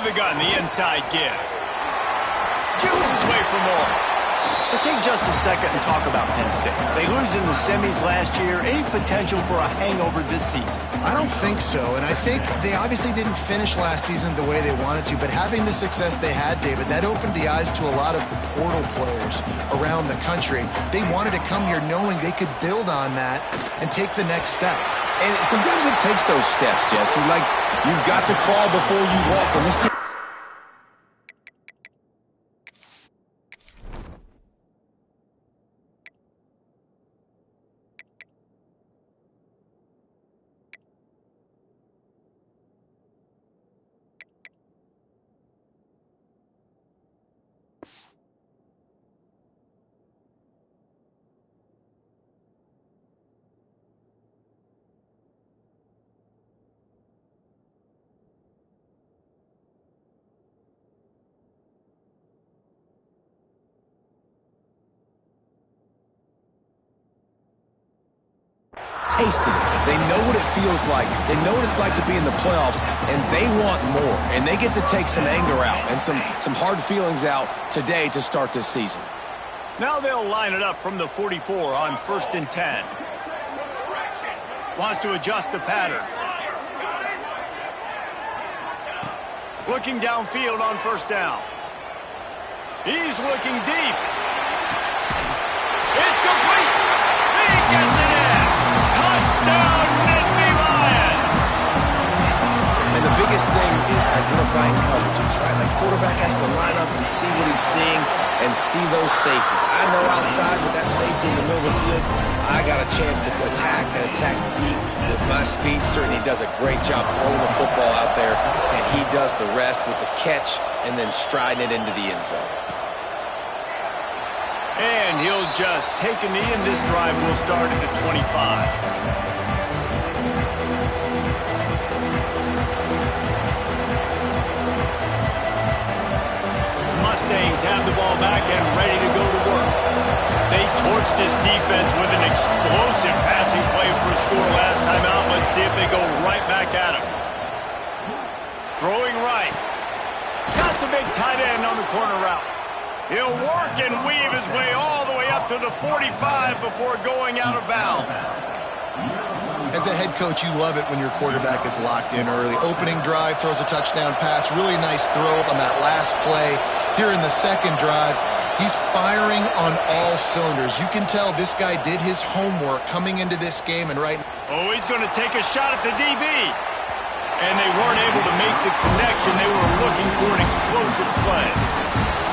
the gun, the inside give. Shoots his way for more. Let's take just a second and talk about Penn State. They lose in the semis last year. Any potential for a hangover this season? I don't think so, and I think they obviously didn't finish last season the way they wanted to, but having the success they had, David, that opened the eyes to a lot of portal players around the country. They wanted to come here knowing they could build on that and take the next step. And sometimes it takes those steps, Jesse. Like, you've got to crawl before you walk, and this team... tasted it. They know what it feels like. They know what it's like to be in the playoffs, and they want more. And they get to take some anger out and some hard feelings out today to start this season. Now they'll line it up from the 44 on 1st and 10. Wants to adjust the pattern. Looking downfield on 1st down. He's looking deep. It's complete. He gets it in. Touchdown, Nittany Lions. And the biggest thing is identifying coverages, right? Like, quarterback has to line up and see what he's seeing and see those safeties. I know outside with that safety in the middle of the field, I got a chance to attack and attack deep with my speedster, and he does a great job throwing the football out there, and he does the rest with the catch and then striding it into the end zone. And he'll just take a knee, and this drive will start at the 25. The Mustangs have the ball back and ready to go to work. They torched this defense with an explosive passing play for a score last time out. Let's see if they go right back at him. Throwing right. Got the big tight end on the corner route. He'll work and weave his way all the way up to the 45 before going out of bounds. As a head coach, you love it when your quarterback is locked in early. Opening drive, throws a touchdown pass. Really nice throw on that last play. Here in the second drive, he's firing on all cylinders. You can tell this guy did his homework coming into this game. And right. Oh, he's going to take a shot at the DB. And they weren't able to make the connection. They were looking for an explosive play.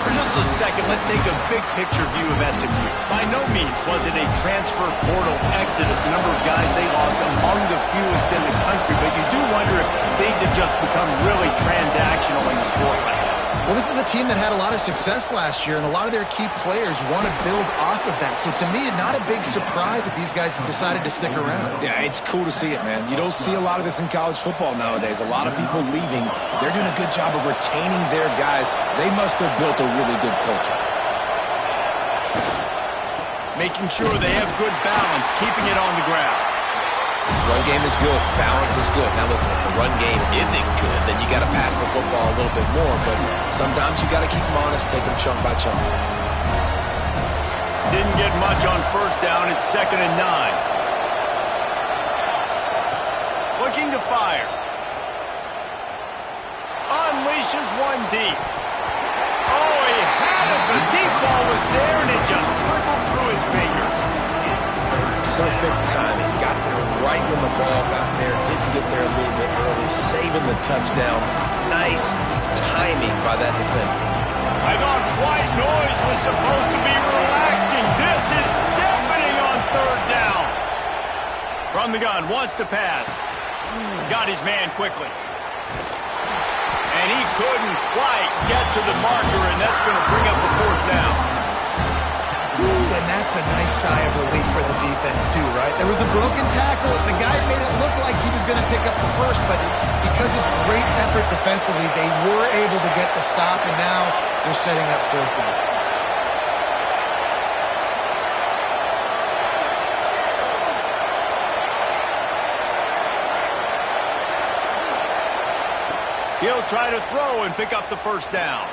For just a second, let's take a big-picture view of SMU. By no means was it a transfer portal exodus. The number of guys they lost among the fewest in the country, but you do wonder if things have just become really transactional in the sport right now. Well, this is a team that had a lot of success last year, and a lot of their key players want to build off of that. So to me, not a big surprise that these guys have decided to stick around. Yeah, it's cool to see it, man. You don't see a lot of this in college football nowadays. A lot of people leaving. They're doing a good job of retaining their guys. They must have built a really good culture. Making sure they have good balance, keeping it on the ground. Run game is good. Balance is good. Now listen, if the run game isn't good, then you got to pass the football a little bit more. But sometimes you got to keep them honest, take them chunk by chunk. Didn't get much on 1st down. It's 2nd and 9. Looking to fire. Unleashes one deep. Oh, he had it. The deep ball was there, and it just trickled through his fingers. Perfect timing. Got there right when the ball got there. Didn't get there a little bit early. Saving the touchdown. Nice timing by that defender. I thought white noise was supposed to be relaxing. This is deafening on 3rd down. From the gun, wants to pass. Got his man quickly. And he couldn't quite get to the marker, and that's going to bring up the 4th down. And that's a nice sigh of relief for the defense, too, right? There was a broken tackle. The guy made it look like he was going to pick up the first, but because of great effort defensively, they were able to get the stop, and now they're setting up 4th down. He'll try to throw and pick up the first down.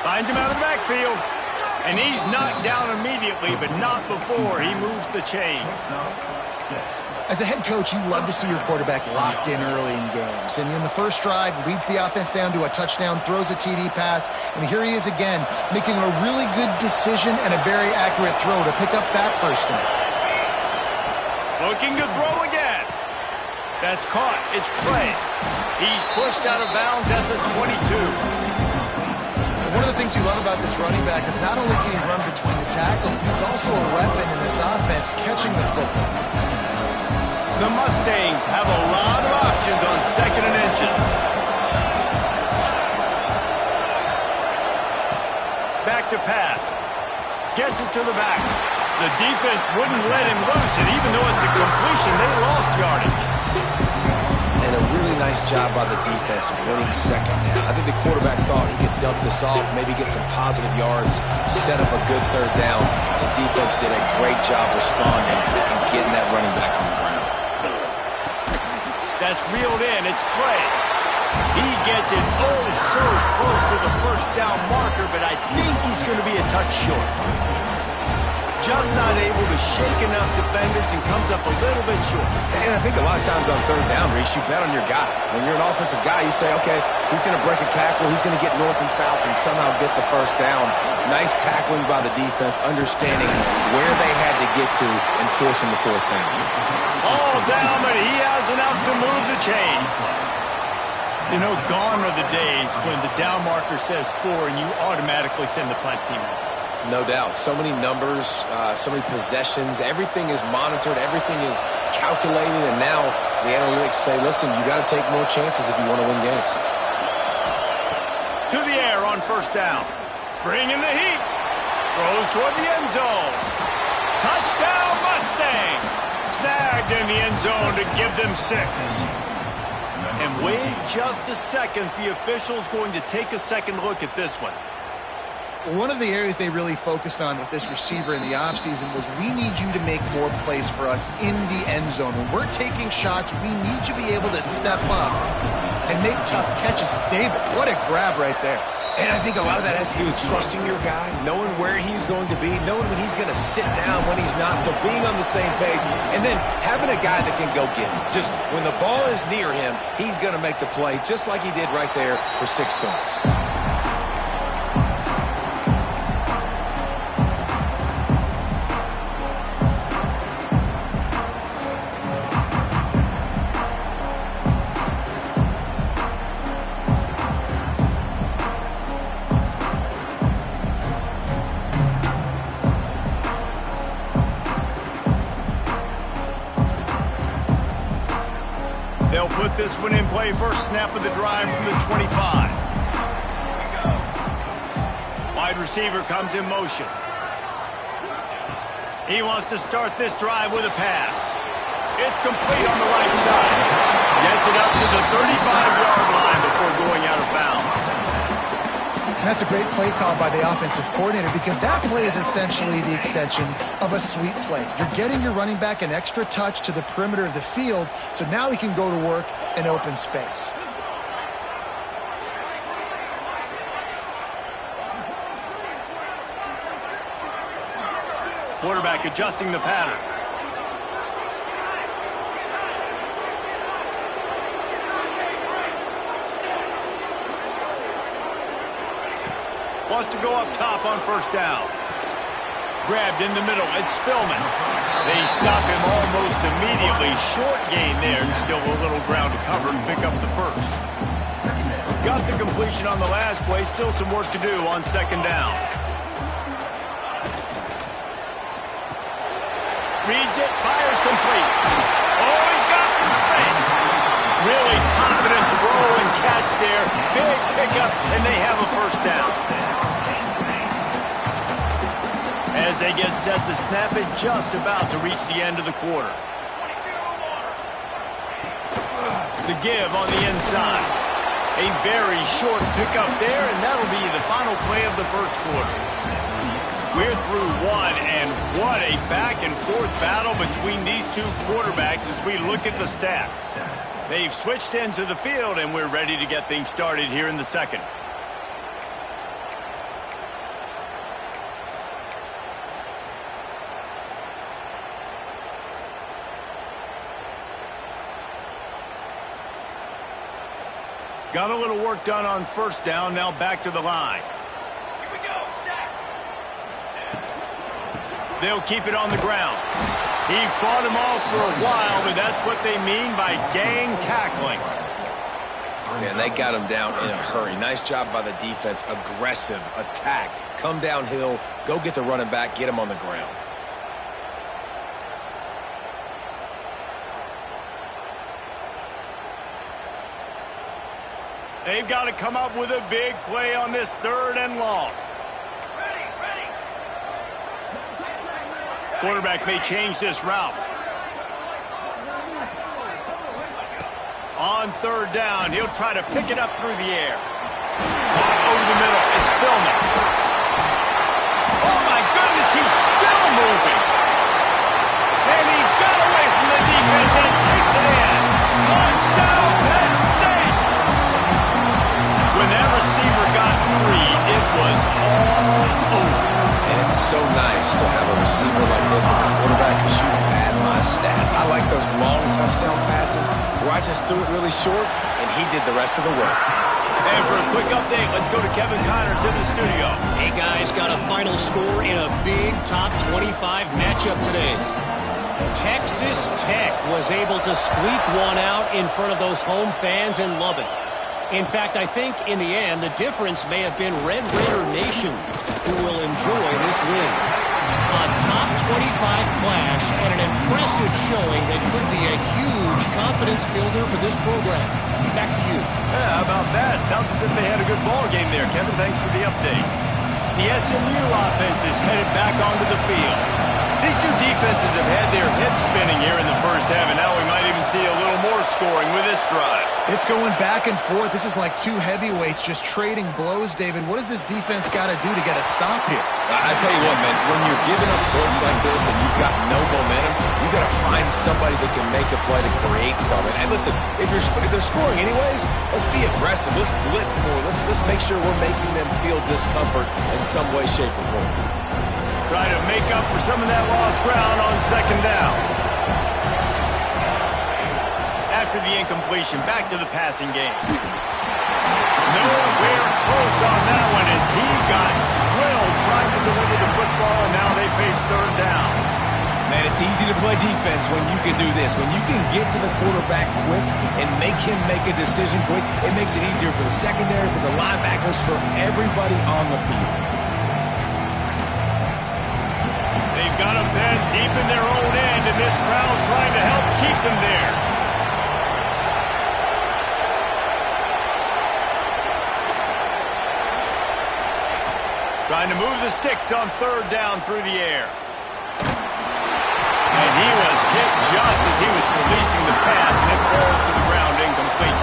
Finds him out of the backfield. And he's knocked down immediately, but not before he moves the chains. As a head coach, you love to see your quarterback locked in early in games. And in the first drive, leads the offense down to a touchdown, throws a TD pass, and here he is again, making a really good decision and a very accurate throw to pick up that first down. Looking to throw again. That's caught. It's Clay. He's pushed out of bounds at the 22. One of the things you love about this running back is not only can he run between the tackles, but he's also a weapon in this offense catching the football. The Mustangs have a lot of options on 2nd and inches. Back to pass. Gets it to the back. The defense wouldn't let him loose, and even though it's a completion, they lost yardage. And a really nice job by the defense winning second down. I think the quarterback thought he could dump this off, maybe get some positive yards, set up a good third down. The defense did a great job responding and getting that running back on the ground. That's reeled in. It's Clay. He gets it oh so close to the first down marker, but I think he's going to be a touch short. Just not able to shake enough defenders and comes up a little bit short. And I think a lot of times on third down, Reese, you bet on your guy. When you're an offensive guy, you say, okay, he's going to break a tackle, he's going to get north and south and somehow get the first down. Nice tackling by the defense, understanding where they had to get to and forcing the fourth down. All down, but he has enough to move the chains. You know, gone are the days when the down marker says 4 and you automatically send the punt team out. No doubt. So many numbers, so many possessions. Everything is monitored. Everything is calculated. And now the analytics say, listen, you got to take more chances if you want to win games. To the air on first down. Bringing the heat. Throws toward the end zone. Touchdown Mustangs. Snagged in the end zone to give them 6. And wait just a second. The official's going to take a second look at this one. One of the areas they really focused on with this receiver in the offseason was we need you to make more plays for us in the end zone. When we're taking shots, we need you to be able to step up and make tough catches. David, what a grab right there. And I think a lot of that has to do with trusting your guy, knowing where he's going to be, knowing when he's going to sit down, when he's not, so being on the same page, and then having a guy that can go get him. Just when the ball is near him, he's going to make the play, just like he did right there for 6 points. They'll put this one in play. First snap of the drive from the 25. Wide receiver comes in motion. He wants to start this drive with a pass. It's complete on the right side. Gets it up to the 35-yard line before going out of bounds. And that's a great play call by the offensive coordinator because that play is essentially the extension of a sweep play. You're getting your running back an extra touch to the perimeter of the field, so now he can go to work in open space. Quarterback adjusting the pattern. Wants to go up top on first down. Grabbed in the middle. It's Spillman. They stop him almost immediately. Short gain there and still a little ground to cover and pick up the first. Got the completion on the last play. Still some work to do on second down. Reads it. Fires complete. Oh, he's got some space. Really confident throw and catch there. Big pickup, and they have a first down. As they get set to snap it, just about to reach the end of the quarter. The give on the inside. A very short pickup there, and that'll be the final play of the first quarter. We're through one, and what a back-and-forth battle between these two quarterbacks as we look at the stats. They've switched ends of the field, and we're ready to get things started here in the second. Got a little work done on first down, now back to the line. Here we go, Shaq. They'll keep it on the ground. He fought him off for a while, but that's what they mean by gang tackling. And they got him down in a hurry. Nice job by the defense. Aggressive, attack, come downhill, go get the running back, get him on the ground. They've got to come up with a big play on this 3rd and long. Ready. Quarterback may change this route. On 3rd down, he'll try to pick it up through the air. Caught over the middle. It's Spillman. Oh, my goodness, he's still moving. And he got away from the defense and takes it in. Touchdown, Penn State. When that receiver got free, it was all over. And it's so nice to have a receiver like this as a quarterback because you pad my stats. I like those long touchdown passes where I just threw it really short and he did the rest of the work. And for a quick update, let's go to Kevin Connors in the studio. Hey guys, got a final score in a big top 25 matchup today. Texas Tech was able to squeak one out in front of those home fans in Lubbock. In fact, I think in the end, the difference may have been Red Raider Nation who will enjoy this win. A top 25 clash and an impressive showing that could be a huge confidence builder for this program. Back to you. Yeah, how about that? Sounds as if they had a good ball game there. Kevin, thanks for the update. The SMU offense is headed back onto the field. These two defenses have had their heads spinning here in the first half, and now we might even see a little more scoring with this drive. It's going back and forth. This is like two heavyweights just trading blows, David. What does this defense got to do to get a stop here? I tell you what, man, when you're giving up points like this and you've got no momentum, you got to find somebody that can make a play to create something. And listen, if they're scoring anyways, let's be aggressive. Let's blitz more. Let's make sure we're making them feel discomfort in some way, shape, or form. Try to make up for some of that lost ground on 2nd down. After the incompletion, back to the passing game. Nowhere close on that one as he got drilled trying to deliver the football, and now they face 3rd down. Man, it's easy to play defense when you can do this. When you can get to the quarterback quick and make him make a decision quick, it makes it easier for the secondary, for the linebackers, for everybody on the field. They've got them pinned deep in their own end, and this crowd trying to help keep them there. Trying to move the sticks on 3rd down through the air. And he was hit just as he was releasing the pass, and it falls to the ground incomplete.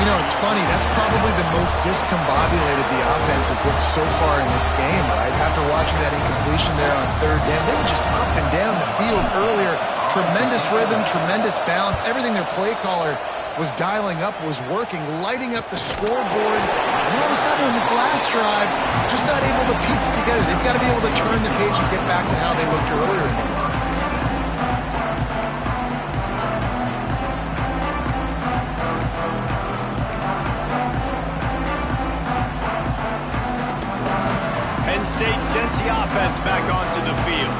You know, it's funny. That's probably the most discombobulated the offense has looked so far in this game, right? After watching that incompletion there on 3rd down, they were just up and down the field earlier. Tremendous rhythm, tremendous balance. Everything their play caller was dialing up was working, lighting up the scoreboard. And then all of a sudden in this last drive, just not able to piece it together. They've got to be able to turn the page and get back to how they looked earlier in the game. Penn State sends the offense back onto the field.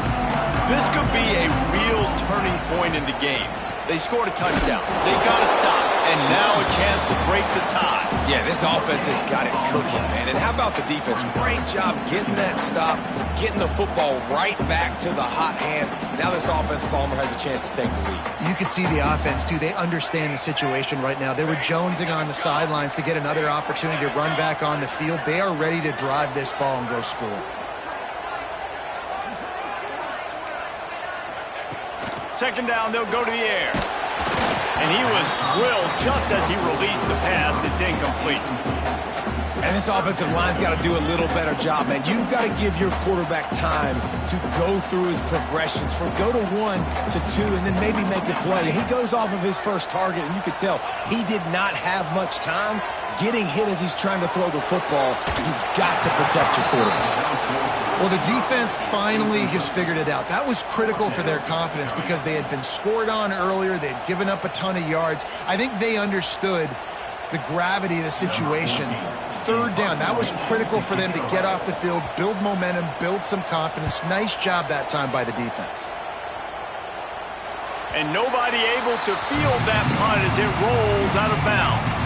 This could be a real turning point in the game. They scored a touchdown. They've got to stop. And now a chance to break the tie. Yeah, this offense has got it cooking, man. And how about the defense? Great job getting that stop, getting the football right back to the hot hand. Now this offense, Palmer, has a chance to take the lead. You can see the offense, too. They understand the situation right now. They were jonesing on the sidelines to get another opportunity to run back on the field. They are ready to drive this ball and go score. Second down, they'll go to the air. And he was drilled just as he released the pass. It's incomplete. And this offensive line's got to do a little better job, man. You've got to give your quarterback time to go through his progressions from go to 1 to 2 and then maybe make a play. And he goes off of his first target, and you could tell he did not have much time getting hit as he's trying to throw the football. You've got to protect your quarterback. Well, the defense finally has figured it out. That was critical for their confidence because they had been scored on earlier. They had given up a ton of yards. I think they understood the gravity of the situation. Third down, that was critical for them to get off the field, build momentum, build some confidence. Nice job that time by the defense. And nobody able to field that punt as it rolls out of bounds.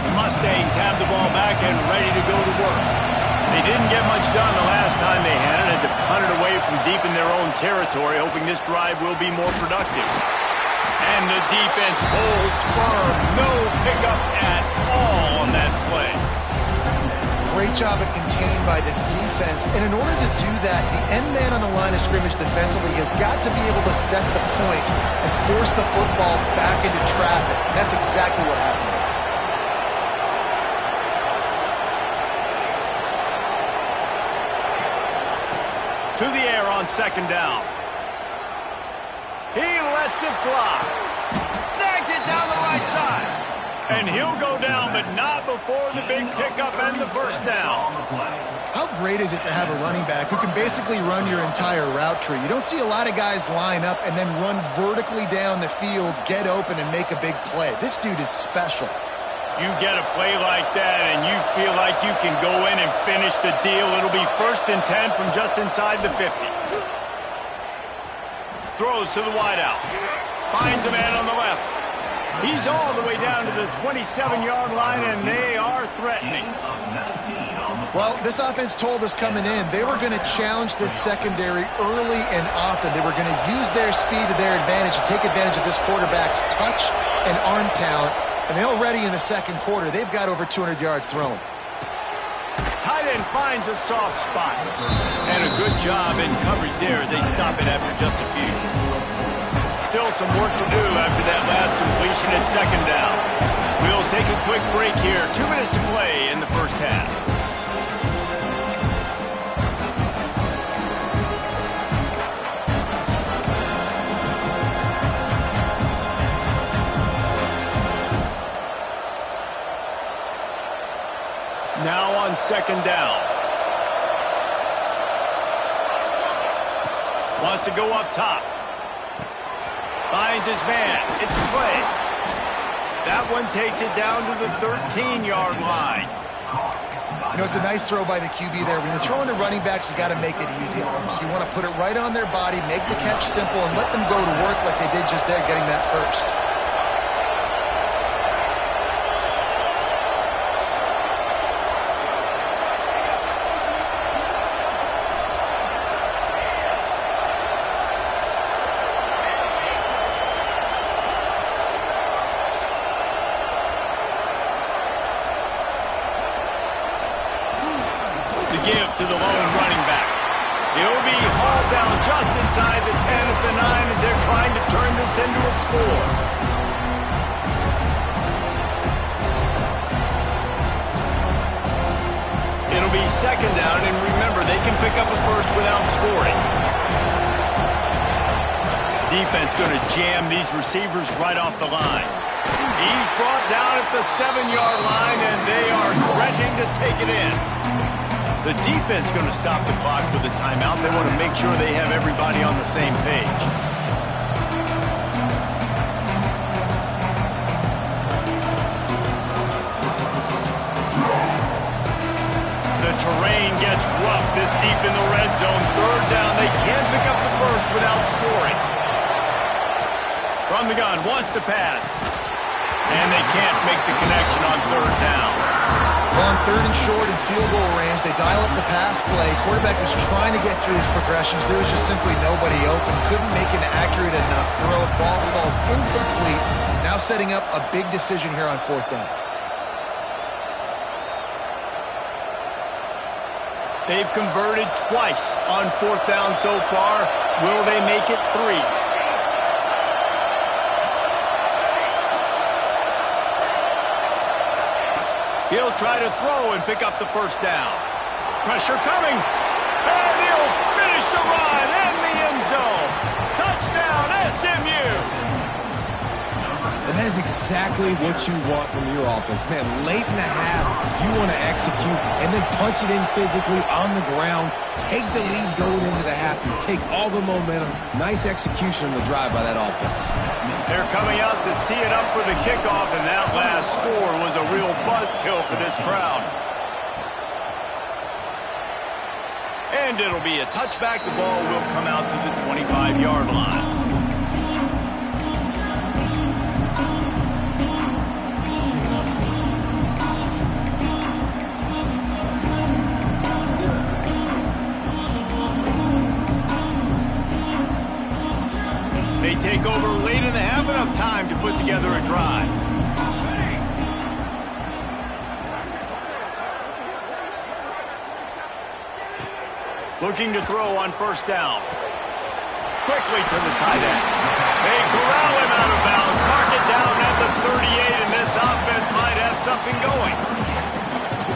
The Mustangs have the ball back and ready to go to work. They didn't get much done the last time they had it, and to punt it away from deep in their own territory, hoping this drive will be more productive. And the defense holds firm. No pickup at all on that play. Great job of contained by this defense. And in order to do that, the end man on the line of scrimmage defensively has got to be able to set the point and force the football back into traffic. That's exactly what happened. To the air on second down. He lets it fly. Snags it down the right side. And he'll go down, but not before the big pickup and the first down. How great is it to have a running back who can basically run your entire route tree? You don't see a lot of guys line up and then run vertically down the field, get open, and make a big play. This dude is special. You get a play like that and you feel like you can go in and finish the deal. It'll be 1st and 10 from just inside the 50. Throws to the wideout. Finds a man on the left. He's all the way down to the 27-yard line, and they are threatening. Well, this offense told us coming in they were going to challenge this secondary early and often. They were going to use their speed to their advantage and take advantage of this quarterback's touch and arm talent. And already in the second quarter, they've got over 200 yards thrown. Tight end finds a soft spot. And a good job in coverage there as they stop it after just a few. Still some work to do after that last completion at second down. We'll take a quick break here. 2 minutes to play in the first half. Now on second down. Wants to go up top. Finds his man. It's a play. That one takes it down to the 13-yard line. You know, it's a nice throw by the QB there. When you're throwing to running backs, you got to make it easy on them. So you want to put it right on their body, make the catch simple, and let them go to work like they did just there, getting that first. Give to the lone running back. He'll be hauled down just inside the 10 at the 9 as they're trying to turn this into a score. It'll be second down, and remember, they can pick up a first without scoring. Defense going to jam these receivers right off the line. He's brought down at the 7-yard line, and they are threatening to take it in. The defense going to stop the clock with a timeout. They want to make sure they have everybody on the same page. The terrain gets rough this deep in the red zone. Third down. They can't pick up the first without scoring. From the gun, wants to pass. And they can't make the connection on third down. Well, on third and short and field goal range, they dial up the pass play. Quarterback was trying to get through his progressions. There was just simply nobody open. Couldn't make an accurate enough throw. Ball falls incomplete. Now setting up a big decision here on fourth down. They've converted twice on 4th down so far. Will they make it 3? He'll try to throw and pick up the 1st down. Pressure coming. And he'll finish the run in the end zone. Touchdown, SMU. And that is exactly what you want from your offense. Man, late in the half, you want to execute and then punch it in physically on the ground. Take the lead going into the half. You take all the momentum. Nice execution on the drive by that offense. They're coming out to tee it up for the kickoff, and that last score was a real buzzkill for this crowd. And it'll be a touchback. The ball will come out to the 25-yard line. They take over late in the half, enough time to put together a drive. Looking to throw on 1st down. Quickly to the tight end. They corral him out of bounds. Mark it down at the 38, and this offense might have something going.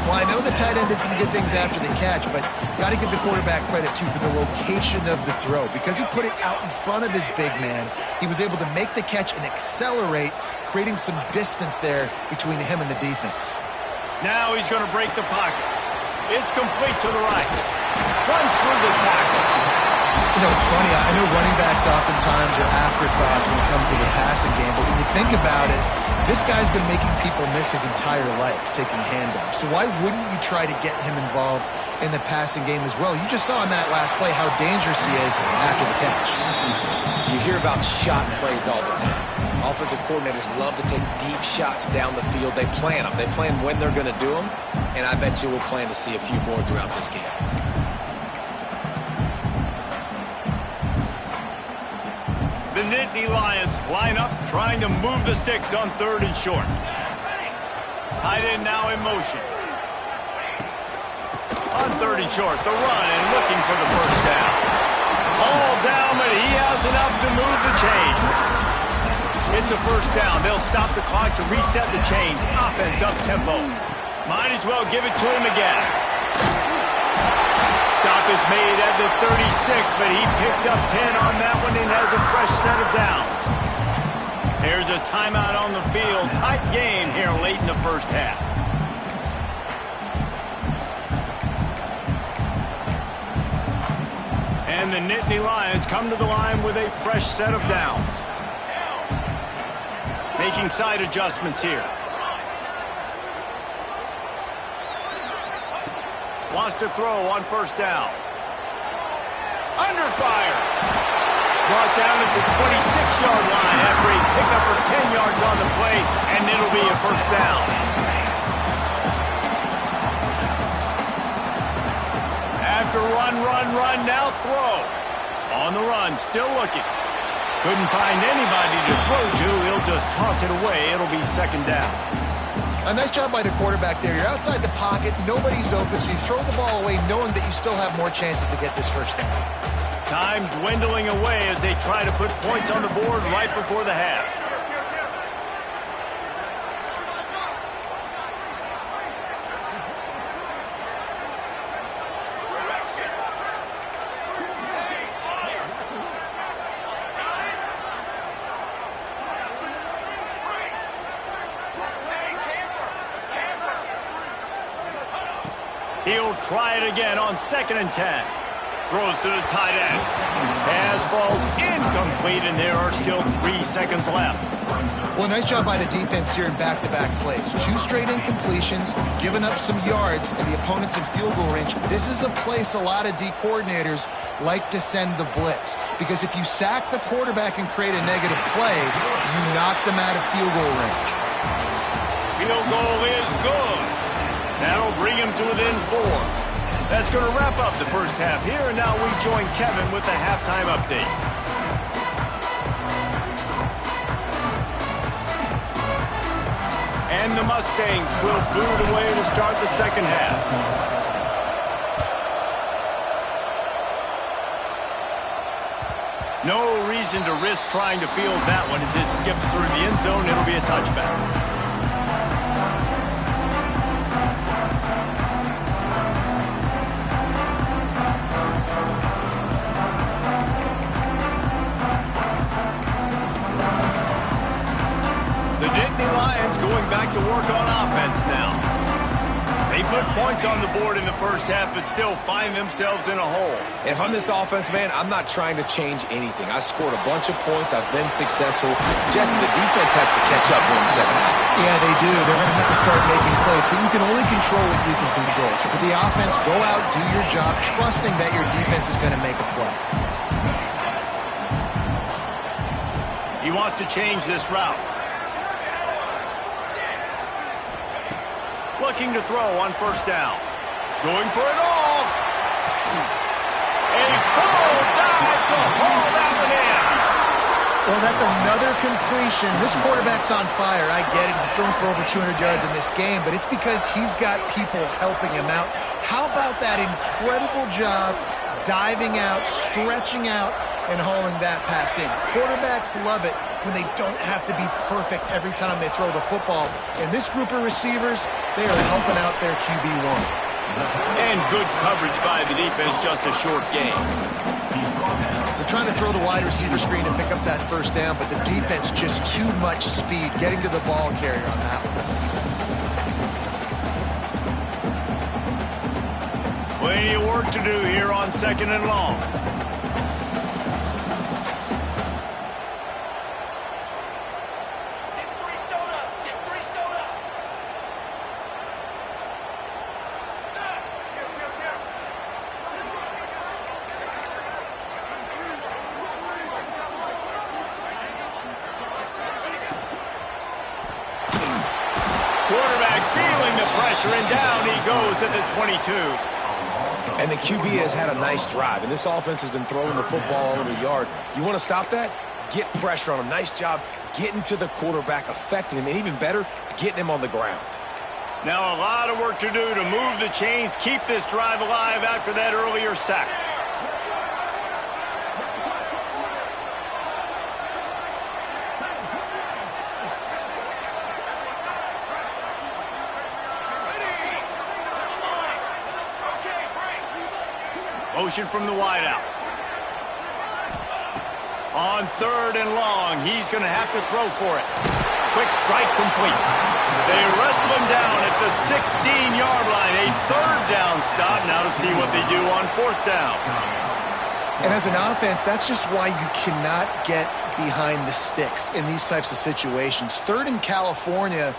Well, I know the tight end did some good things after the catch, but got to give the quarterback credit, too, for the location of the throw. Because he put it out in front of his big man, he was able to make the catch and accelerate, creating some distance there between him and the defense. Now he's going to break the pocket. It's complete to the right. Runs through the tackle. You know, it's funny. I know running backs oftentimes are afterthoughts when it comes to the passing game, but when you think about it, this guy's been making people miss his entire life taking handoffs. So why wouldn't you try to get him involved in the passing game as well? You just saw in that last play how dangerous he is after the catch. You hear about shot plays all the time. Offensive coordinators love to take deep shots down the field. They plan them. They plan when they're going to do them, and I bet you we'll plan to see a few more throughout this game. The Nittany Lions line up, trying to move the sticks on 3rd and short. Tight end now in motion. On 3rd and short, the run and looking for the 1st down. All down, but he has enough to move the chains. It's a 1st down. They'll stop the clock to reset the chains. Offense up tempo. Might as well give it to him again. Stop is made at the 36, but he picked up 10 on that one and has a fresh set of downs. There's a timeout on the field. Tight game here late in the 1st half. And the Nittany Lions come to the line with a fresh set of downs. Making side adjustments here. Wants to throw on 1st down. Under fire. Brought down at the 26-yard line after a pickup of 10 yards on the play, and it'll be a 1st down. After run, now throw. On the run, still looking. Couldn't find anybody to throw to. He'll just toss it away. It'll be 2nd down. A nice job by the quarterback there. You're outside the pocket. Nobody's open, so you throw the ball away knowing that you still have more chances to get this 1st down. Time dwindling away as they try to put points on the board right before the half. He'll try it again on 2nd and 10. Throws to the tight end. Pass falls incomplete, and there are still 3 seconds left. Well, nice job by the defense here in back-to-back plays. 2 straight incompletions, giving up some yards, and the opponent's in field goal range. This is a place a lot of D coordinators like to send the blitz, because if you sack the quarterback and create a negative play, you knock them out of field goal range. Field goal is good. That'll bring him to within 4. That's going to wrap up the 1st half here, and now we join Kevin with the halftime update. And the Mustangs will boot away to start the 2nd half. No reason to risk trying to field that one as it skips through the end zone. It'll be a touchback. The Nittany Lions going back to work on offense now. They put points on the board in the first half, but still find themselves in a hole. If I'm this offense, man, I'm not trying to change anything. I scored a bunch of points. I've been successful. Jesse, the defense has to catch up here in the second half. Yeah, they do. They're going to have to start making plays, but you can only control what you can control. So for the offense, go out, do your job, trusting that your defense is going to make a play. He wants to change this route. Looking to throw on first down. Going for it all. A full dive to haul that one in. Well, that's another completion. This quarterback's on fire. I get it. He's thrown for over 200 yards in this game, but it's because he's got people helping him out. How about that incredible job diving out, stretching out, and hauling that pass in? Quarterbacks love it when they don't have to be perfect every time they throw the football. And this group of receivers, they are helping out their QB1. And good coverage by the defense, just a short game. They're trying to throw the wide receiver screen and pick up that first down, but the defense just too much speed getting to the ball carrier on that one. Plenty of work to do here on second and long. Quarterback feeling the pressure, and down he goes at the 22. And the QB has had a nice drive, and this offense has been throwing the football all over the yard. You want to stop that? Get pressure on him. Nice job getting to the quarterback, affecting him, and even better, getting him on the ground. Now a lot of work to do to move the chains, keep this drive alive after that earlier sack. Motion from the wideout. On third and long, he's going to have to throw for it. Quick strike complete. They wrestle him down at the 16-yard line. A third down stop. Now to see what they do on fourth down. And as an offense, that's just why you cannot get behind the sticks in these types of situations. Third in California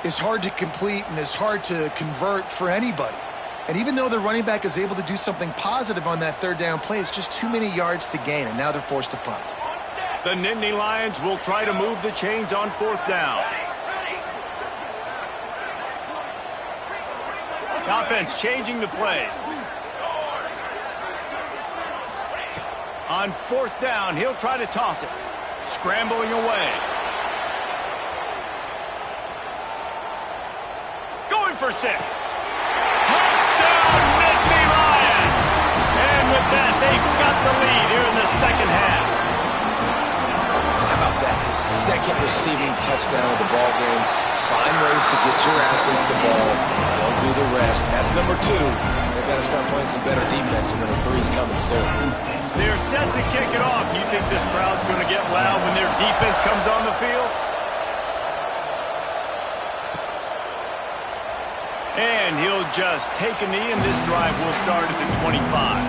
is hard to complete and is hard to convert for anybody. And even though the running back is able to do something positive on that third down play, it's just too many yards to gain, and now they're forced to punt. The Nittany Lions will try to move the chains on fourth down. The offense changing the play. On fourth down, he'll try to toss it. Scrambling away. Going for 6. Nittany Lions! And with that, they've got the lead here in the second half. How about that? His second receiving touchdown of the ball game. Find ways to get your athletes the ball. They'll do the rest. That's number 2. They've got to start playing some better defense, and number 3 is coming soon. They're set to kick it off. You think this crowd's going to get loud when their defense comes on the field? And he'll just take a knee, and this drive will start at the 25.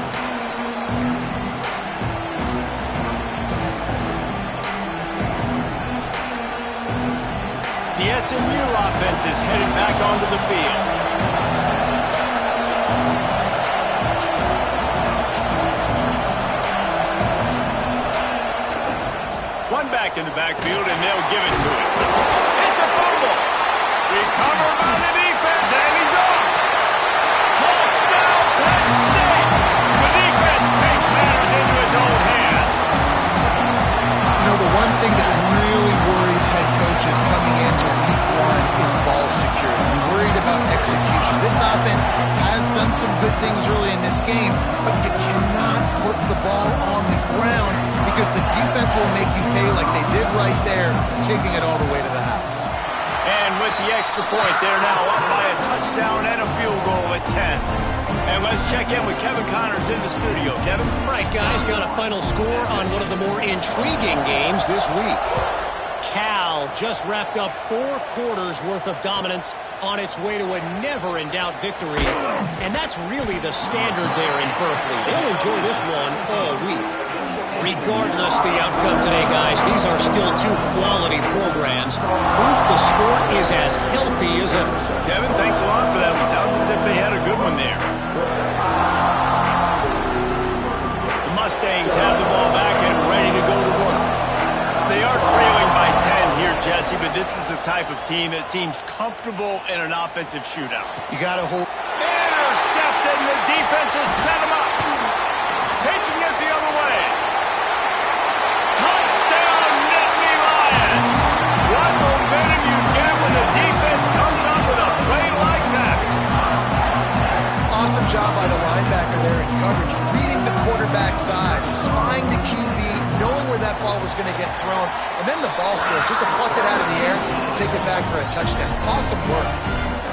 The SMU offense is headed back onto the field. One back in the backfield, and they'll give it to him. It's a fumble. Recovered by the defense, and he's off. Touchdown, Penn State. The defense takes matters into its own hands. You know, the one thing that really worries head coaches coming into week 1 is ball security. You're worried about execution. This offense has done some good things early in this game, but you cannot put the ball on the ground because the will make you pay like they did right there, taking it all the way to the house. And with the extra point, they're now up by a touchdown and a field goal at 10. And let's check in with Kevin Connors in the studio. Kevin? Right, guys, got a final score on one of the more intriguing games this week. Cal just wrapped up 4 quarters worth of dominance on its way to a never-in-doubt victory. And that's really the standard there in Berkeley. They'll enjoy this one all week. Regardless the outcome today, guys, these are still 2 quality programs. Proof the sport is as healthy as ever. Kevin, thanks a lot for that. It sounds as if they had a good one there. The Mustangs have the ball back and ready to go to work. They are trailing by 10 here, Jesse, but this is the type of team that seems comfortable in an offensive shootout. You got to hold. Intercepted, and the defense has set him up. Taking it the other way. Touchdown, Nittany Lions. What momentum you get when the defense comes up with a play like that. Awesome job by the linebacker there in coverage, reading the quarterback's eyes, spying the QB, knowing where that ball was going to get thrown, and then the ball scores, just to pluck it out of the air and take it back for a touchdown. Awesome work.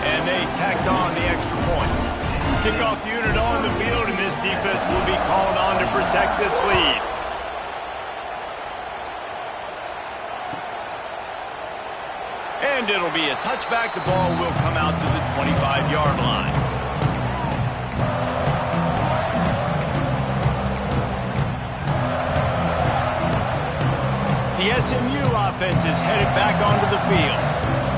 And they tacked on the extra point. Kickoff unit on the field, and this defense will be called on to protect this lead. And it'll be a touchback. The ball will come out to the 25-yard line. The SMU offense is headed back onto the field.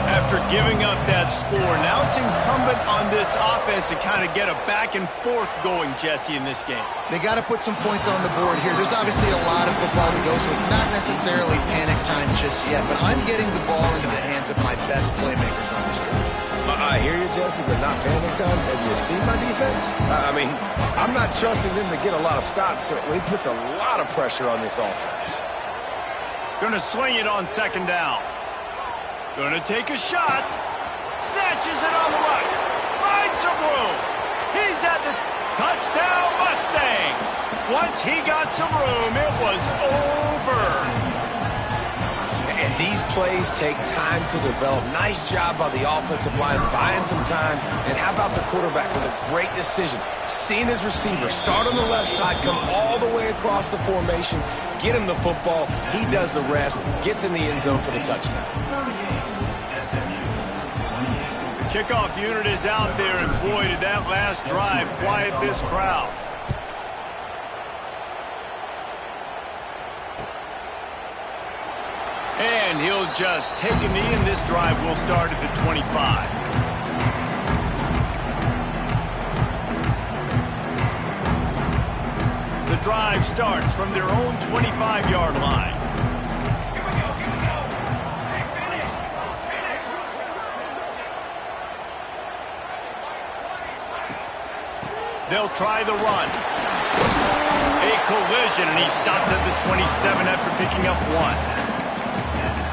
After giving up that score, now it's incumbent on this offense to kind of get a back and forth going, Jesse, in this game. They got to put some points on the board here. There's obviously a lot of football to go, so it's not necessarily panic time just yet, but I'm getting the ball into the hands of my best playmakers on this field. I hear you, Jesse, but not panic time. Have you seen my defense? I mean, I'm not trusting them to get a lot of stops, so it puts a lot of pressure on this offense. Gonna swing it on second down. Gonna take a shot. Snatches it on the right. Finds some room. He's at the touchdown Mustangs. Once he got some room, it was over. And these plays take time to develop. Nice job by the offensive line, buying some time. And how about the quarterback with a great decision? Seeing his receiver start on the left side, come all the way across the formation, get him the football. He does the rest, gets in the end zone for the touchdown. The kickoff unit is out there, and boy, did that last drive quiet this crowd. And he'll just take a knee, and this drive will start at the 25. The drive starts from their own 25-yard line. They'll try the run. A collision, and he stopped at the 27 after picking up 1.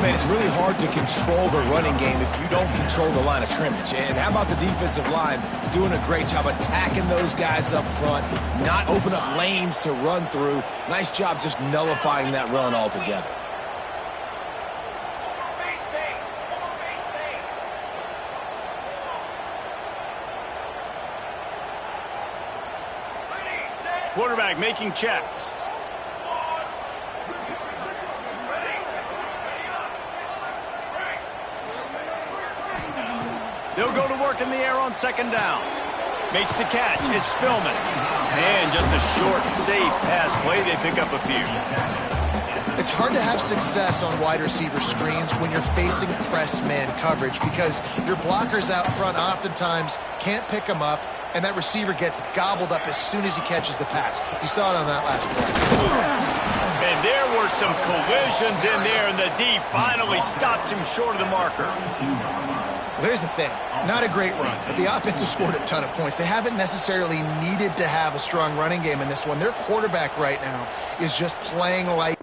Man, it's really hard to control the running game if you don't control the line of scrimmage. And how about the defensive line doing a great job attacking those guys up front, not open up lanes to run through. Nice job just nullifying that run altogether. Quarterback making checks. They'll go to work in the air on second down. Makes the catch. It's Spillman. And just a short, safe pass play. They pick up a few. It's hard to have success on wide receiver screens when you're facing press man coverage because your blockers out front oftentimes can't pick them up, and that receiver gets gobbled up as soon as he catches the pass. You saw it on that last play. And there were some collisions in there, and the D finally stops him short of the marker. Well, here's the thing. Not a great run, but the offense have scored a ton of points. They haven't necessarily needed to have a strong running game in this one. Their quarterback right now is just playing like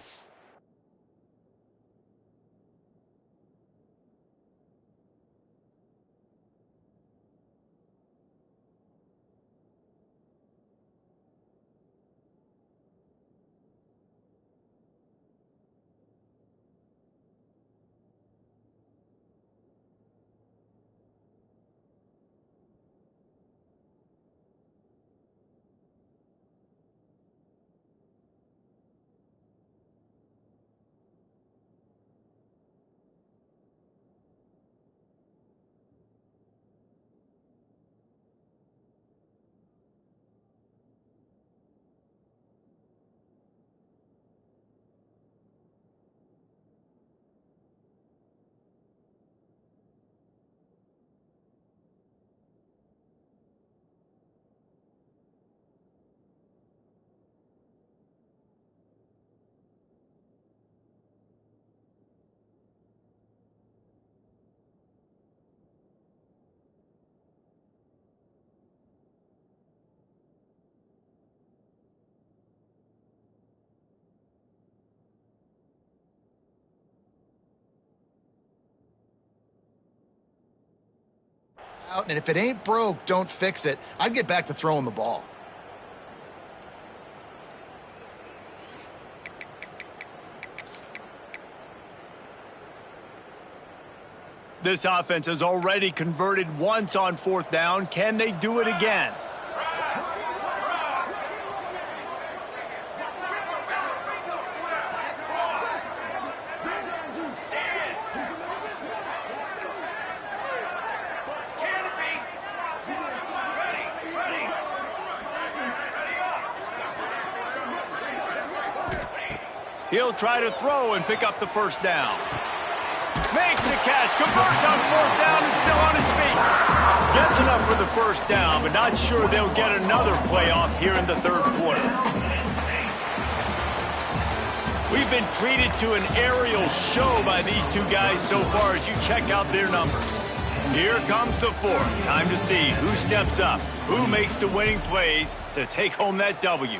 And if it ain't broke, don't fix it. I'd get back to throwing the ball. This offense has already converted once on 4th down. Can they do it again? He'll try to throw and pick up the 1st down. Makes the catch, converts on 4th down, is still on his feet. Gets enough for the 1st down, but not sure they'll get another playoff here in the 3rd quarter. We've been treated to an aerial show by these two guys so far as you check out their numbers. Here comes the 4th. Time to see who steps up, who makes the winning plays to take home that W.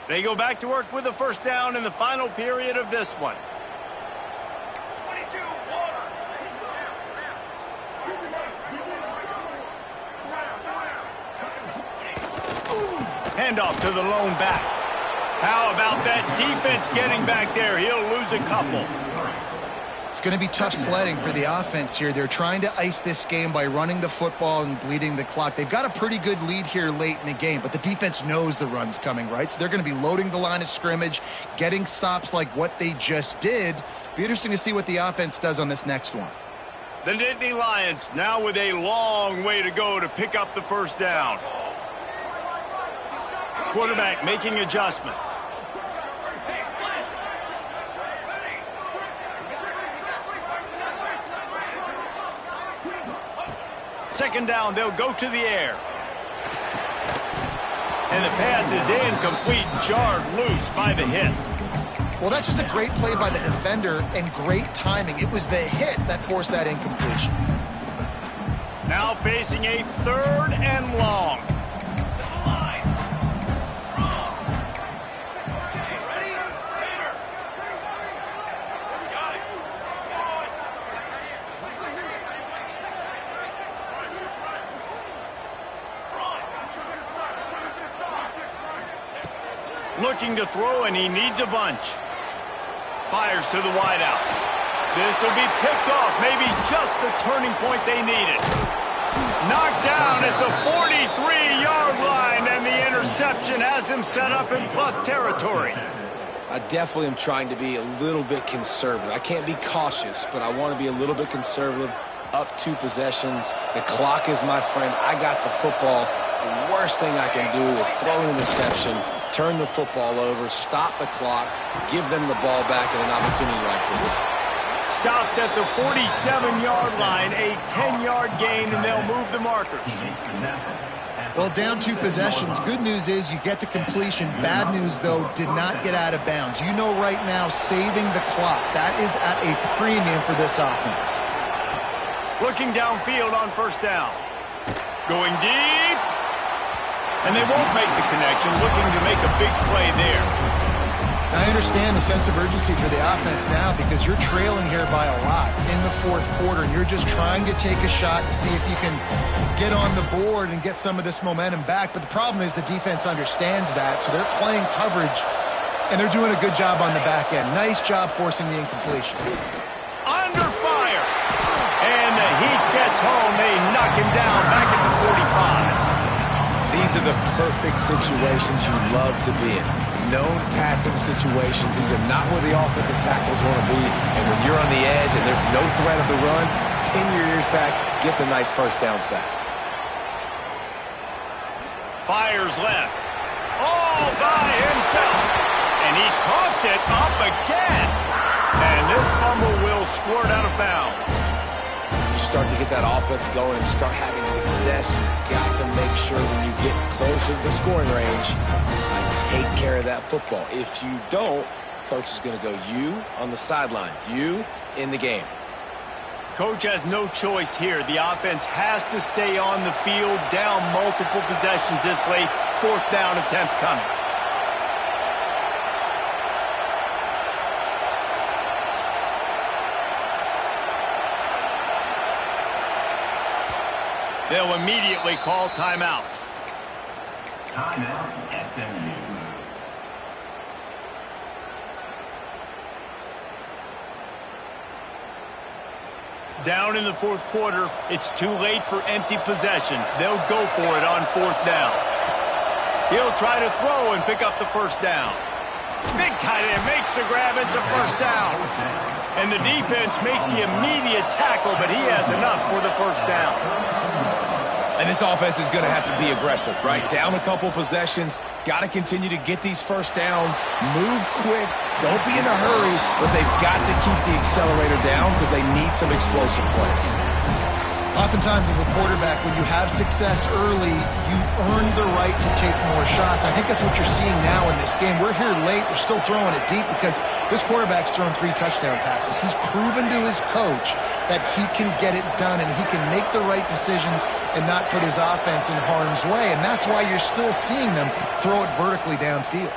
They go back to work with the 1st down in the final period of this one. 22, Handoff to the lone back. How about that defense getting back there? He'll lose a couple. It's going to be tough sledding for the offense here. They're trying to ice this game by running the football and bleeding the clock. They've got a pretty good lead here late in the game, but the defense knows the run's coming, right? So they're going to be loading the line of scrimmage, getting stops like what they just did. Be interesting to see what the offense does on this next one. The Nittany Lions now with a long way to go to pick up the 1st down. Quarterback making adjustments. Second down, they'll go to the air. And the pass is incomplete, jarred loose by the hit. Well, that's just a great play by the defender and great timing. It was the hit that forced that incompletion. Now facing a 3rd and long. Looking to throw, and he needs a bunch. Fires to the wideout. This will be picked off. Maybe just the turning point they needed. Knocked down at the 43-yard line, and the interception has him set up in plus territory. I definitely am trying to be a little bit conservative. I can't be cautious, but I want to be a little bit conservative. Up 2 possessions. The clock is my friend. I got the football. The worst thing I can do is throw an interception, turn the football over, stop the clock, give them the ball back in an opportunity like this. Stopped at the 47-yard line, a 10-yard gain, and they'll move the markers. Well, down 2 possessions. Good news is you get the completion. Bad news, though, did not get out of bounds. You know right now, saving the clock, that is at a premium for this offense. Looking downfield on 1st down. Going deep. And they won't make the connection, looking to make a big play there. I understand the sense of urgency for the offense now because you're trailing here by a lot in the 4th quarter, and you're just trying to take a shot to see if you can get on the board and get some of this momentum back. But the problem is the defense understands that, so they're playing coverage, and they're doing a good job on the back end. Nice job forcing the incompletion. Under fire. And the heat gets home. They knock him down back at the 45. These are the perfect situations you love to be in. Known passing situations. These are not where the offensive tackles want to be. And when you're on the edge and there's no threat of the run, pin your ears back, get the nice 1st down sack. Fires left. All by himself. And he coughs it up again. And this fumble will squirt out of bounds. You start to get that offense going and start having success, you've got to make sure when you get closer to the scoring range, take care of that football. If you don't, coach is going to go you on the sideline, you in the game. Coach has no choice here. The offense has to stay on the field, down multiple possessions this late. 4th down attempt coming. They'll immediately call timeout. Timeout, SMU. Down in the fourth quarter, it's too late for empty possessions. They'll go for it on fourth down. He'll try to throw and pick up the first down. Big tight end makes the grab. It's a first down. And the defense makes the immediate tackle, but he has enough for the first down. And this offense is going to have to be aggressive, right? Down a couple possessions, got to continue to get these first downs, move quick, don't be in a hurry, but they've got to keep the accelerator down because they need some explosive plays. Oftentimes as a quarterback, when you have success early, you earn the right to take more shots. I think that's what you're seeing now in this game. We're here late. They're still throwing it deep because this quarterback's thrown 3 touchdown passes. He's proven to his coach that he can get it done and he can make the right decisions and not put his offense in harm's way. And that's why you're still seeing them throw it vertically downfield.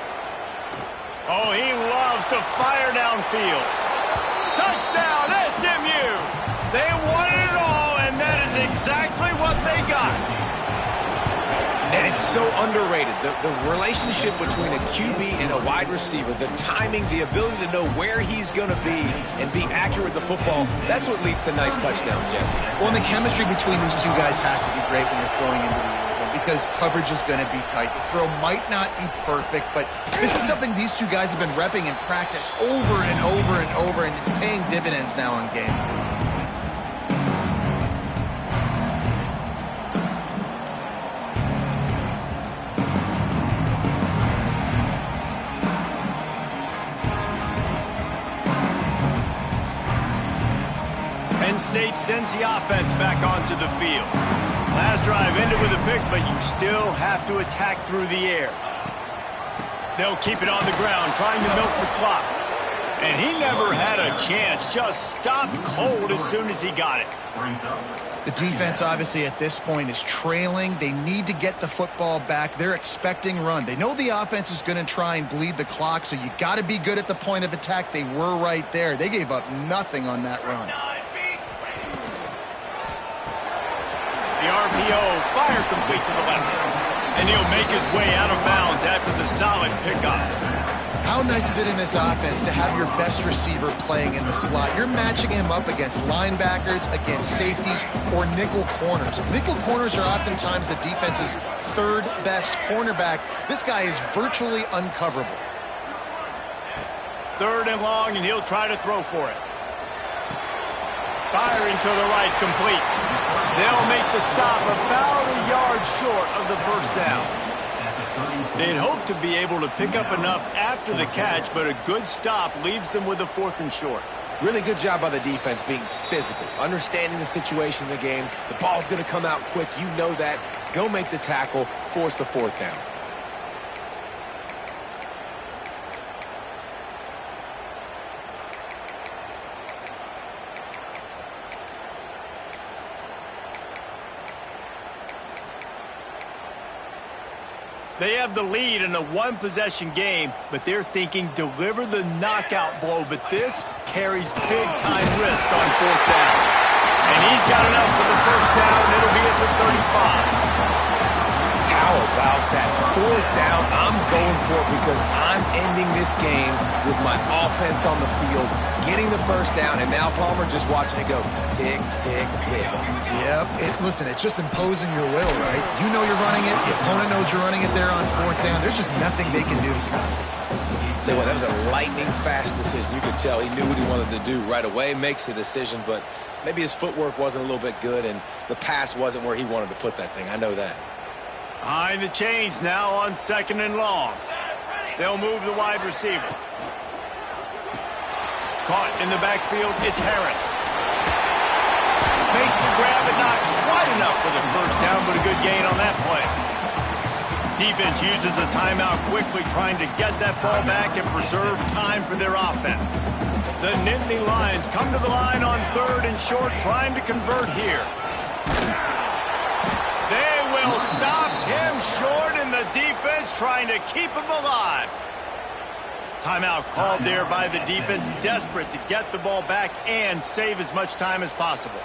Oh, he loves to fire downfield. Touchdown, SMU! They won it all, and that is exactly what they got. And it's so underrated. The relationship between a QB and a wide receiver, the timing, the ability to know where he's going to be and be accurate with the football, that's what leads to nice touchdowns, Jesse. Well, and the chemistry between these two guys has to be great when you're throwing into the end zone because coverage is going to be tight. The throw might not be perfect, but this is something these two guys have been repping in practice over and over and over, and it's paying dividends now on game. Penn State sends the offense back onto the field. Last drive ended with a pick, but you still have to attack through the air. They'll keep it on the ground, trying to milk the clock. And he never had a chance, just stopped cold as soon as he got it. The defense, obviously, at this point is trailing. They need to get the football back. They're expecting run. They know the offense is going to try and bleed the clock, so you got to be good at the point of attack. They were right there. They gave up nothing on that run. The RPO, fire complete to the left. And he'll make his way out of bounds after the solid pickup. How nice is it in this offense to have your best receiver playing in the slot? You're matching him up against linebackers, against safeties, or nickel corners. Nickel corners are oftentimes the defense's third best cornerback. This guy is virtually uncoverable. 3rd and long, and he'll try to throw for it. Firing to the right, complete. They'll make the stop about a yard short of the first down. They'd hope to be able to pick up enough after the catch, but a good stop leaves them with a 4th and short. Really good job by the defense being physical, understanding the situation in the game. The ball's going to come out quick. You know that. Go make the tackle, force the 4th down. They have the lead in a 1-possession game, but they're thinking deliver the knockout blow, but this carries big-time risk on 4th down. And he's got enough for the first down, and it'll be at the 35. How about that 4th down? I'm going for it because I'm ending this game with my offense on the field, getting the first down, and now Palmer just watching it go tick, tick, tick. Yep. Listen, it's just imposing your will, right? You know you're running it. The opponent knows you're running it there on 4th down. There's just nothing they can do to stop it. Say what, that was a lightning-fast decision. You could tell he knew what he wanted to do right away, makes the decision, but maybe his footwork wasn't a little bit good, and the pass wasn't where he wanted to put that thing. I know that. Behind the chains now on 2nd and long. They'll move the wide receiver. Caught in the backfield, it's Harris. Makes the grab, but not quite enough for the first down, but a good gain on that play. Defense uses a timeout quickly, trying to get that ball back and preserve time for their offense. The Nittany Lions come to the line on 3rd and short, trying to convert here. They will stop him short, and the defense trying to keep him alive. Timeout called there by the defense, desperate to get the ball back and save as much time as possible.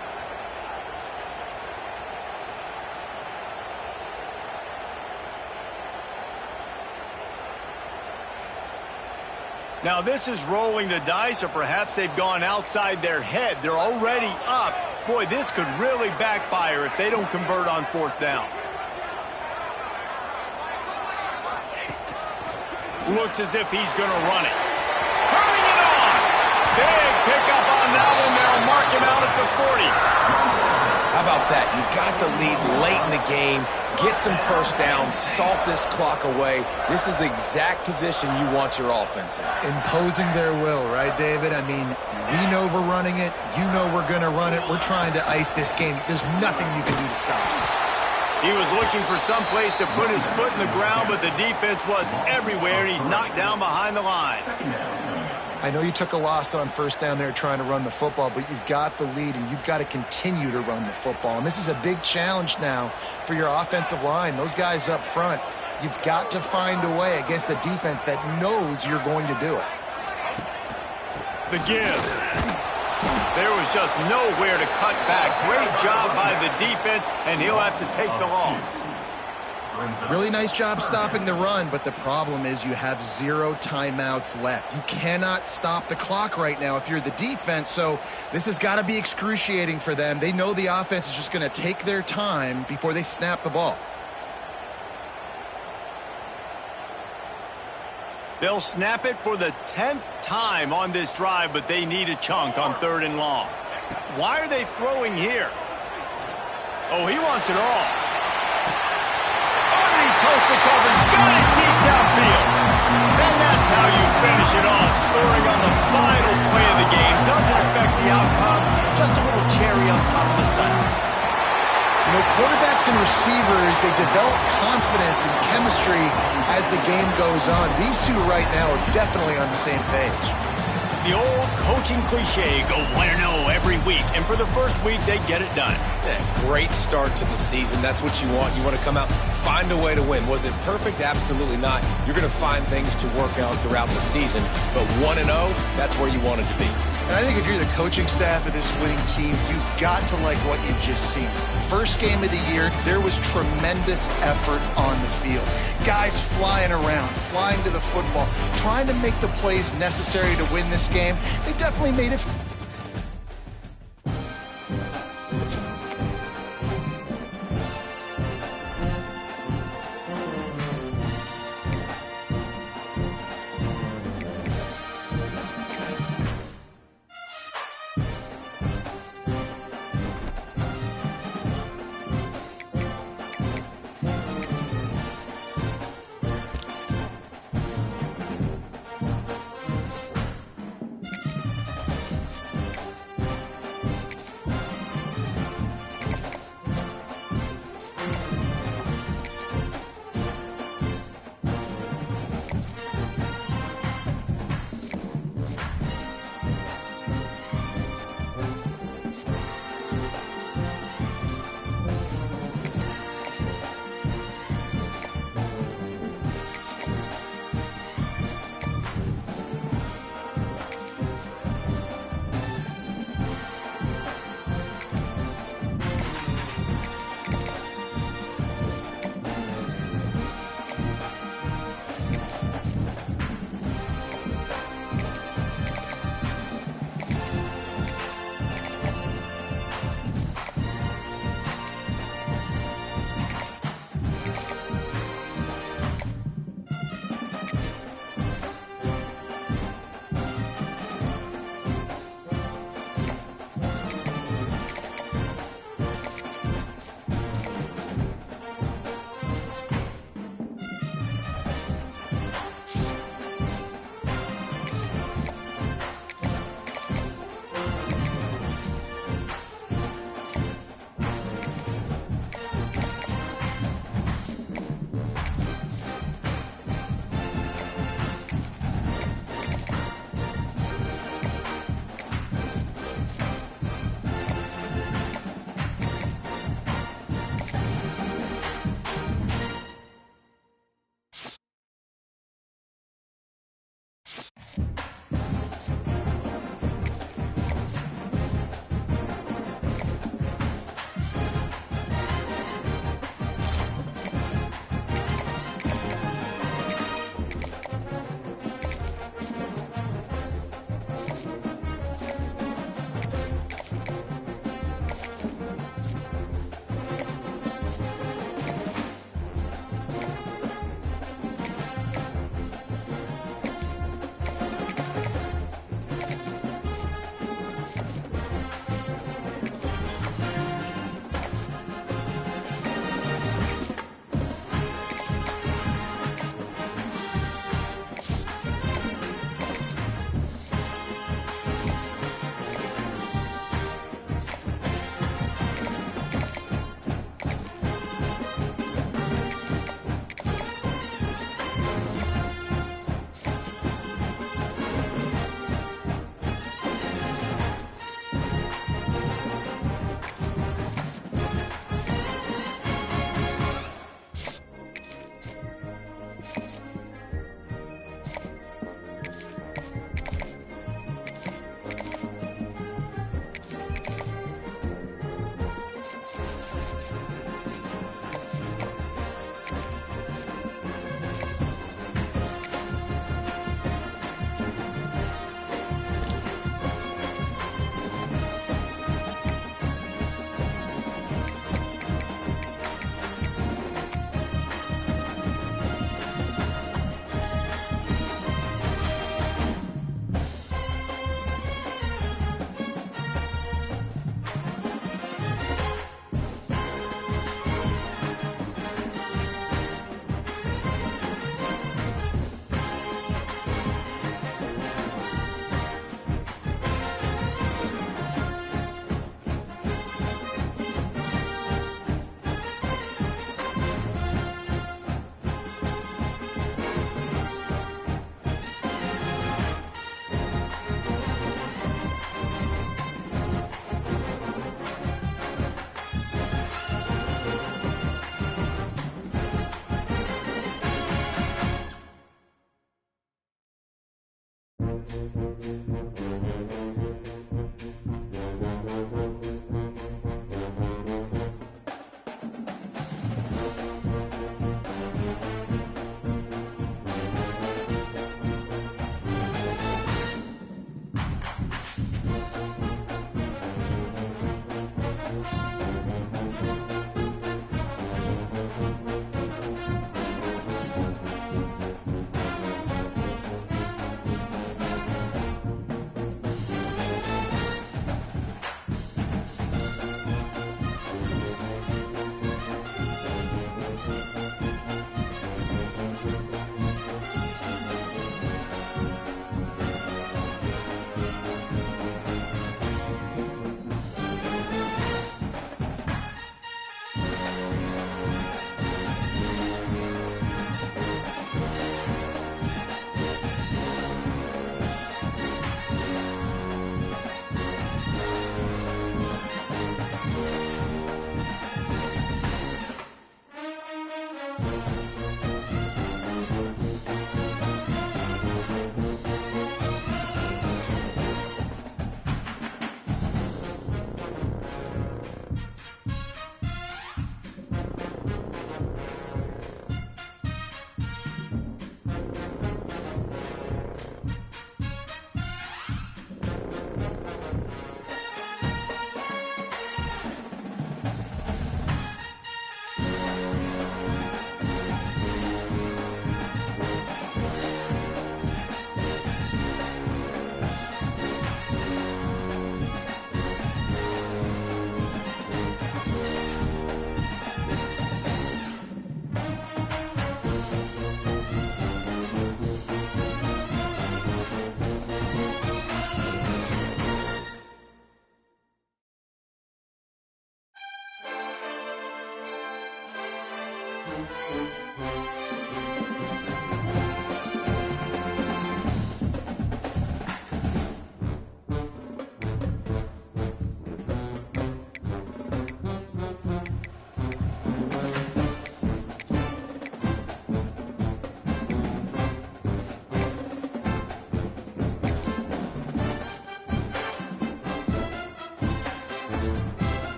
Now this is rolling the dice, or perhaps they've gone outside their head. They're already up. Boy, this could really backfire if they don't convert on fourth down. Looks as if he's going to run it. Turning it on! Big pickup on that one. They'll mark him out at the 40. How about that? You got the lead late in the game. Get some first downs. Salt this clock away. This is the exact position you want your offense in. Imposing their will, right, David? I mean, we know we're running it. You know we're going to run it. We're trying to ice this game. There's nothing you can do to stop us. He was looking for some place to put his foot in the ground, but the defense was everywhere, and he's knocked down behind the line. I know you took a loss on first down there trying to run the football, but you've got the lead, and you've got to continue to run the football. And this is a big challenge now for your offensive line. Those guys up front, you've got to find a way against a defense that knows you're going to do it. The give. There was just nowhere to cut back. Great job by the defense, and he'll have to take the loss. Really nice job stopping the run, but the problem is you have 0 timeouts left. You cannot stop the clock right now if you're the defense, so this has got to be excruciating for them. They know the offense is just going to take their time before they snap the ball. They'll snap it for the 10th time on this drive, but they need a chunk on 3rd and long. Why are they throwing here? Oh, he wants it all. Toast the coverage, got it deep downfield. And that's how you finish it off, scoring on the final play of the game. Doesn't affect the outcome, just a little cherry on top of the sundae. You know, quarterbacks and receivers, they develop confidence and chemistry as the game goes on. These two right now are definitely on the same page. The old coaching cliche, go 1-0 every week. And for the first week, they get it done. Yeah, great start to the season. That's what you want. You want to come out, find a way to win. Was it perfect? Absolutely not. You're going to find things to work on throughout the season. But 1-0, that's where you want it to be. And I think if you're the coaching staff of this winning team, you've got to like what you've just seen. First game of the year, there was tremendous effort on the field. Guys flying around, flying to the football, trying to make the plays necessary to win this game. They definitely made it.